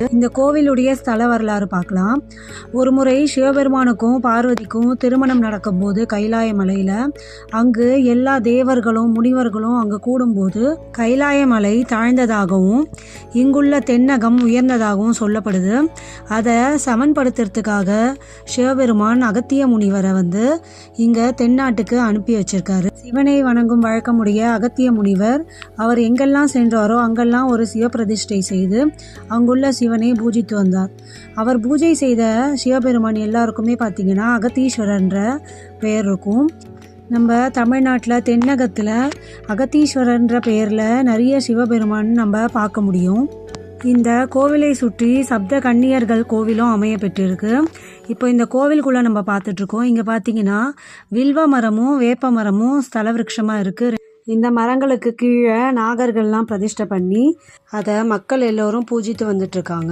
இந்த கோவிலுடைய ஸ்தல வரலாறு பார்க்கலாம். ஒரு முறை சிவபெருமானுக்கும் பார்வதிக்கும் திருமணம் நடக்கும்போது கைலாய மலையில் அங்கு எல்லா தேவர்களும் முனிவர்களும் அங்கு கூடும்போது கைலாய மலை தாழ்ந்ததாகவும் இங்குள்ள தென்னகம் உயர்ந்ததாகவும் சொல்லப்படுது. அதை சமன்படுத்துறதுக்காக சிவபெருமான் அகத்திய முனிவரை இங்கே தென்னாட்டுக்கு அனுப்பி வச்சிருக்காரு. சிவனை வணங்கும் வழக்கமுடைய அகத்திய முனிவர் அவர் எங்கெல்லாம் சென்றாரோ அங்கெல்லாம் ஒரு சிவபிரதிஷ்டை செய்து அங்குள்ள சிவனை பூஜித்து வந்தார். அவர் பூஜை செய்த சிவபெருமான் எல்லாருக்குமே பார்த்தீங்கன்னா அகத்தீஸ்வரன்ற பெயர் இருக்கும். நம்ம தமிழ்நாட்டில் தென்னகத்தில் அகத்தீஸ்வரன்ற பெயரில் நிறைய சிவபெருமான் நம்ம பார்க்க முடியும். இந்த கோவிலை சுற்றி சப்த கன்னியர்கள் கோவிலும் அமைய பெற்றிருக்கு. இப்போ இந்த கோவிலுக்குள்ளே நம்ம பார்த்துட்ருக்கோம். இங்கே பார்த்தீங்கன்னா வில்வ மரமும் வேப்ப மரமும் ஸ்தல விருட்சமாக இருக்குது. இந்த மரங்களுக்கு கீழே நாகர்கள்லாம் பிரதிஷ்டை பண்ணி அதை மக்கள் எல்லோரும் பூஜித்து வந்துட்டுருக்காங்க.